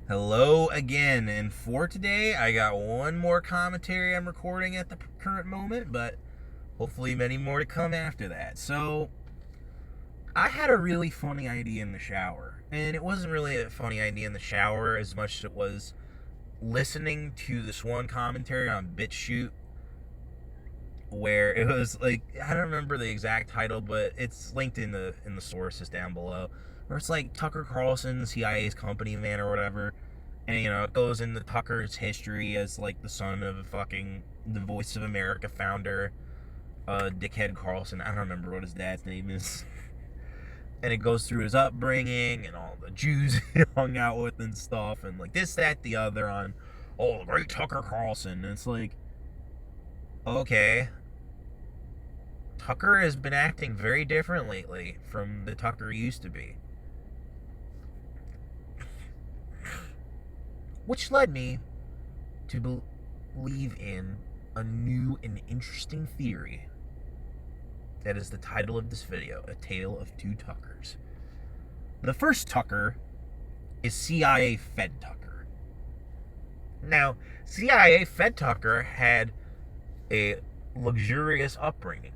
Hello again, and for today, I got one more commentary I'm recording at the current moment, but hopefully many more to come after that. So, I had a really funny idea in the shower, and it wasn't really a funny idea in the shower as much as it was listening to this one commentary on BitChute, where it was like, I don't remember the exact title, but it's linked in the sources down below, where it's like Tucker Carlson, CIA's company man or whatever. And, it goes into Tucker's history as, like, the son of the Voice of America founder, Dickhead Carlson. I don't remember what his dad's name is. And it goes through his upbringing and all the Jews he hung out with and stuff. And, like, this, that, the other on, the great Tucker Carlson. And it's like, okay. Tucker has been acting very different lately from the Tucker he used to be. Which led me to believe in a new and interesting theory that is the title of this video, A Tale of Two Tuckers. The first Tucker is CIA Fed Tucker. Now, CIA Fed Tucker had a luxurious upbringing,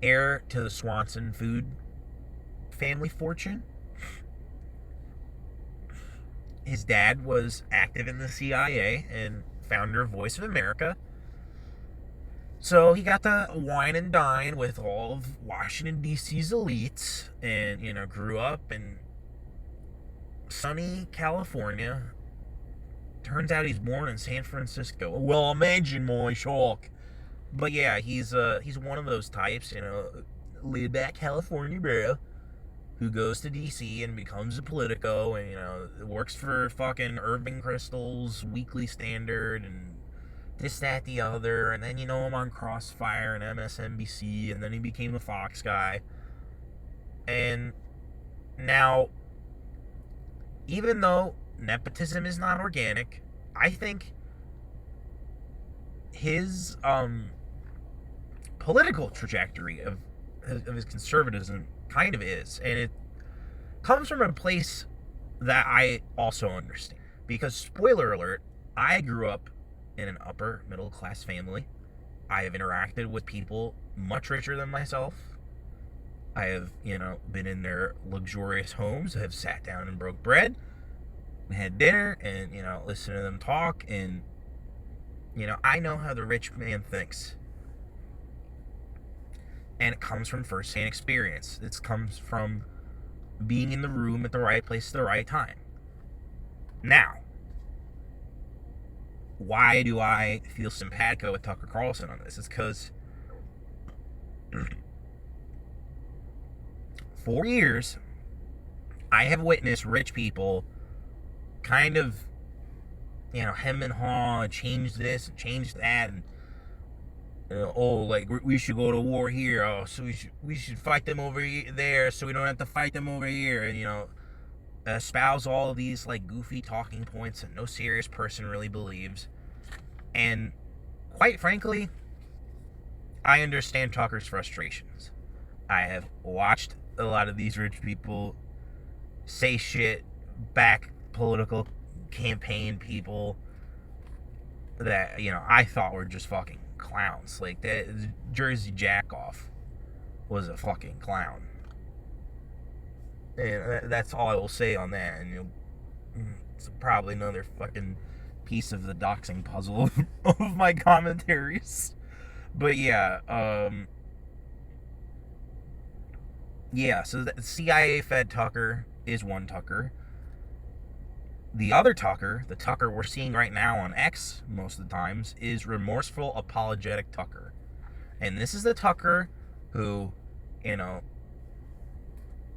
heir to the Swanson food family fortune. His dad was active in the CIA and founder of Voice of America. So he got to wine and dine with all of Washington, D.C.'s elites and, grew up in sunny California. Turns out he's born in San Francisco. Well, imagine my shock. But yeah, he's one of those types, laid back California bro, who goes to D.C. and becomes a Politico and, works for fucking Irving Kristol's Weekly Standard and this, that, the other. And then, I'm on Crossfire and MSNBC, and then he became a Fox guy. And now, even though nepotism is not organic, I think his political trajectory of his conservatism kind of is, and it comes from a place that I also understand, because spoiler alert, I grew up in an upper middle class family. I have interacted with people much richer than myself. I have been in their luxurious homes, have sat down and broke bread and had dinner and listened to them talk, and I know how the rich man thinks. And it comes from first-hand experience. It comes from being in the room at the right place at the right time. Now, why do I feel simpatico with Tucker Carlson on this? It's because for years, I have witnessed rich people kind of, hem and haw and change this and change that, and like we should go to war here. So we should fight them over there, so we don't have to fight them over here. And espouse all of these like goofy talking points that no serious person really believes. And quite frankly, I understand Tucker's frustrations. I have watched a lot of these rich people say shit back political campaign people that I thought were just fucking clowns. Like that Jersey Jackoff was a fucking clown, and that's all I will say on that. And it's probably another fucking piece of the doxing puzzle of my commentaries. But yeah, so the CIA Fed Tucker is one Tucker. The other Tucker, the Tucker we're seeing right now on X most of the times, is remorseful, apologetic Tucker. And this is the Tucker who,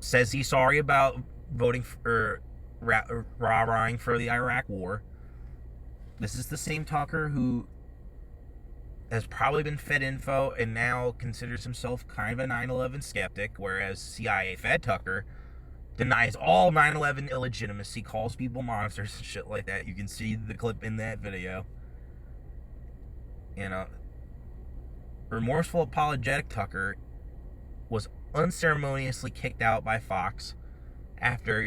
says he's sorry about voting for, rah-rahing for the Iraq War. This is the same Tucker who has probably been fed info and now considers himself kind of a 9/11 skeptic, whereas CIA Fed Tucker denies all 9/11 illegitimacy, calls people monsters and shit like that. You can see the clip in that video. Remorseful apologetic Tucker was unceremoniously kicked out by Fox after,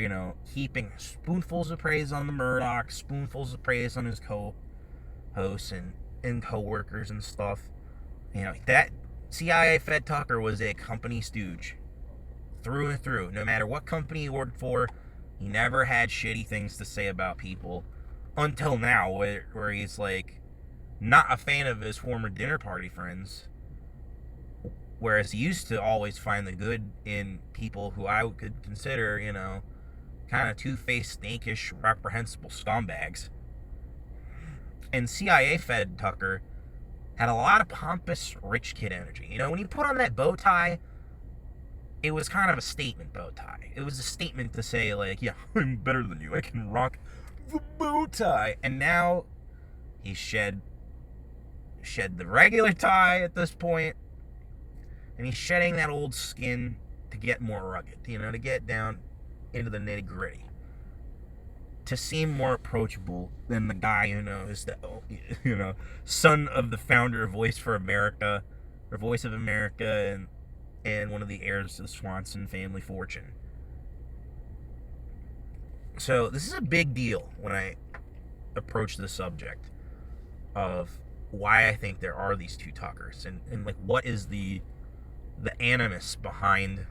heaping spoonfuls of praise on the Murdochs, spoonfuls of praise on his co-hosts and co-workers and stuff. That CIA fed Tucker was a company stooge. Through and through. No matter what company he worked for, he never had shitty things to say about people. Until now, where he's like, not a fan of his former dinner party friends. Whereas he used to always find the good in people who I could consider, kind of two-faced, snakish, reprehensible scumbags. And CIA fed Tucker had a lot of pompous rich kid energy. When he put on that bow tie, it was kind of a statement bow tie. It was a statement to say, like, yeah, I'm better than you. I can rock the bow tie. And now he shed the regular tie at this point. And he's shedding that old skin to get more rugged, to get down into the nitty gritty. To seem more approachable than the guy who is the, son of the founder of Voice of America, and one of the heirs to the Swanson family fortune. So this is a big deal when I approach the subject of why I think there are these two Tuckers and like what is the animus behind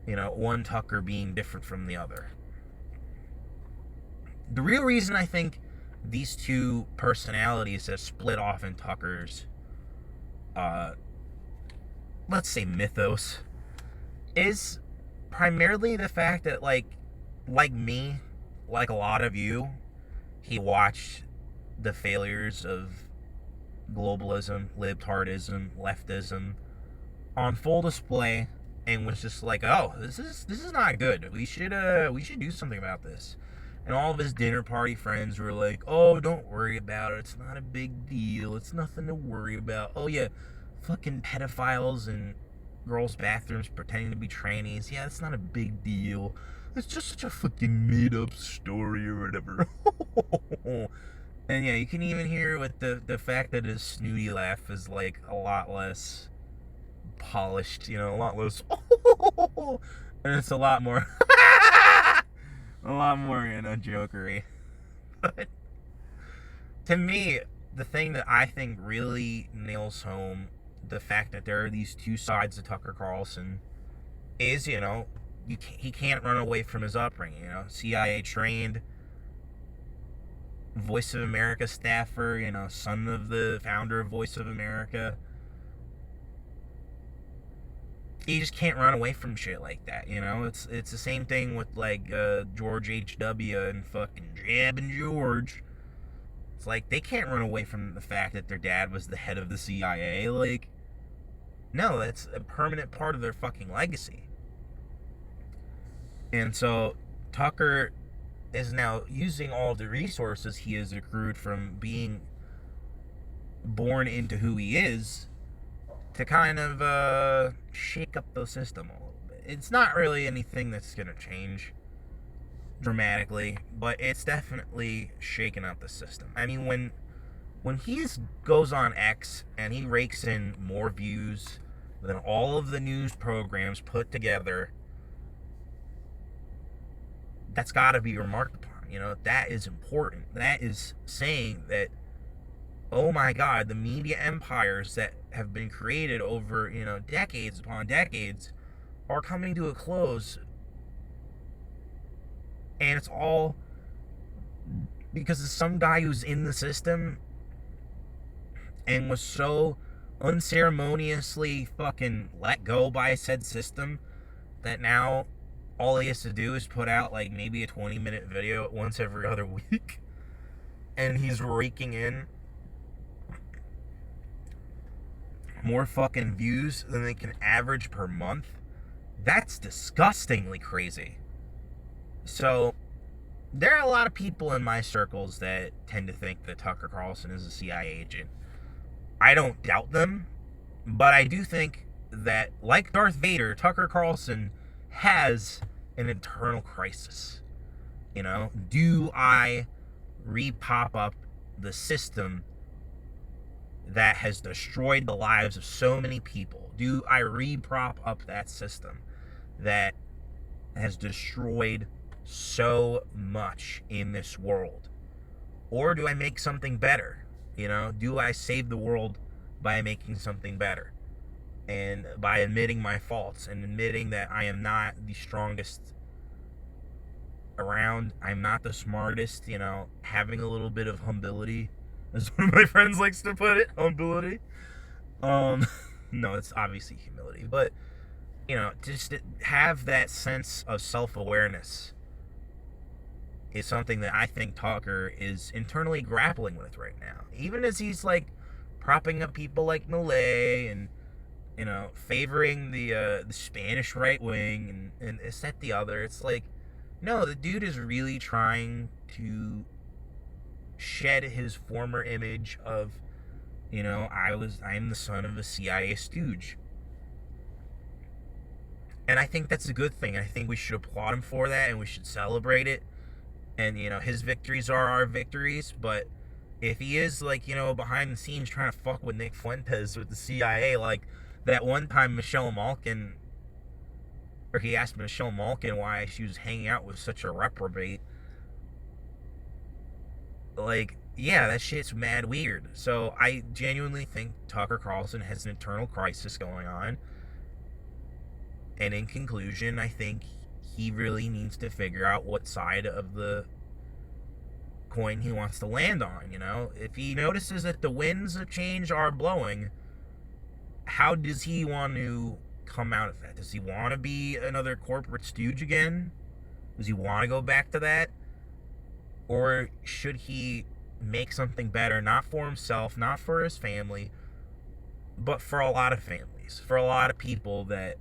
one Tucker being different from the other. The real reason I think these two personalities have split off in Tucker's let's say mythos is primarily the fact that like me, like a lot of you, he watched the failures of globalism, libtardism, leftism on full display and was just like, oh, this is not good. We should do something about this. And all of his dinner party friends were like, oh, don't worry about it. It's not a big deal. It's nothing to worry about. Oh, yeah, fucking pedophiles in girls' bathrooms pretending to be trannies. Yeah, it's not a big deal. It's just such a fucking made-up story or whatever. And yeah, you can even hear with the fact that his snooty laugh is like a lot less polished, a lot less. And it's a lot more, jokery. But to me, the thing that I think really nails home the fact that there are these two sides of Tucker Carlson is, he can't run away from his upbringing. CIA trained, Voice of America staffer, son of the founder of Voice of America. You just can't run away from shit like that, It's the same thing with like George H.W. and fucking Jeb and George. It's like they can't run away from the fact that their dad was the head of the CIA. Like, no, that's a permanent part of their fucking legacy. And so Tucker is now using all the resources he has accrued from being born into who he is to kind of shake up the system a little bit. It's not really anything that's going to change dramatically, but it's definitely shaking up the system. I mean, when he goes on X and he rakes in more views than all of the news programs put together, that's got to be remarked upon. That is important. That is saying that, oh my God, the media empires that have been created over, decades upon decades are coming to a close. And it's all because of some guy who's in the system and was so unceremoniously fucking let go by said system that now all he has to do is put out like maybe a 20-minute video once every other week. And he's raking in more fucking views than they can average per month. That's disgustingly crazy. So there are a lot of people in my circles that tend to think that Tucker Carlson is a CIA agent. I don't doubt them, but I do think that, like Darth Vader, Tucker Carlson has an internal crisis. Do I re-pop up the system that has destroyed the lives of so many people? Do I re-prop up that system that has destroyed so much in this world? Or do I make something better? Do I save the world by making something better? And by admitting my faults and admitting that I am not the strongest around, I'm not the smartest, having a little bit of humility, as one of my friends likes to put it, humility. No, it's obviously humility, but just to have that sense of self-awareness is something that I think Tucker is internally grappling with right now. Even as he's like propping up people like Milley and favoring the Spanish right wing and this, that, the other. It's like, no, the dude is really trying to shed his former image of, I'm the son of a CIA stooge. And I think that's a good thing. I think we should applaud him for that, and we should celebrate it. And, his victories are our victories. But if he is, like, behind the scenes trying to fuck with Nick Fuentes with the CIA, like that one time he asked Michelle Malkin why she was hanging out with such a reprobate. Like, yeah, that shit's mad weird. So I genuinely think Tucker Carlson has an internal crisis going on. And in conclusion, I think he really needs to figure out what side of the coin he wants to land on, If he notices that the winds of change are blowing, how does he want to come out of that? Does he want to be another corporate stooge again? Does he want to go back to that? Or should he make something better, not for himself, not for his family, but for a lot of families, for a lot of people that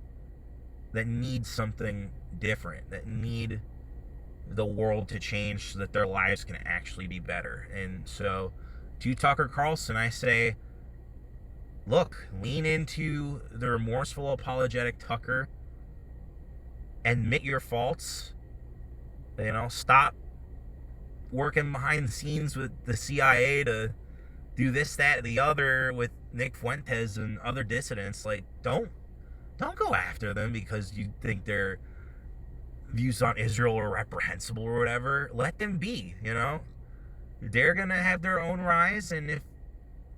need something different, that need the world to change so that their lives can actually be better? And so to Tucker Carlson, I say, look, lean into the remorseful, apologetic Tucker. Admit your faults. Stop working behind the scenes with the CIA to do this, that, the other with Nick Fuentes and other dissidents. Like, don't go after them because you think their views on Israel are reprehensible or whatever. Let them be, They're going to have their own rise, and if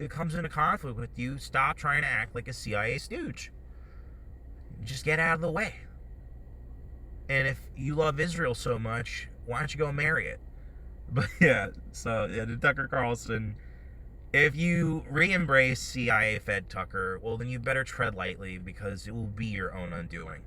it comes into conflict with you, stop trying to act like a CIA stooge. Just get out of the way. And if you love Israel so much, why don't you go marry it? But yeah, so to Tucker Carlson, if you re-embrace CIA-fed Tucker, well then you better tread lightly because it will be your own undoing.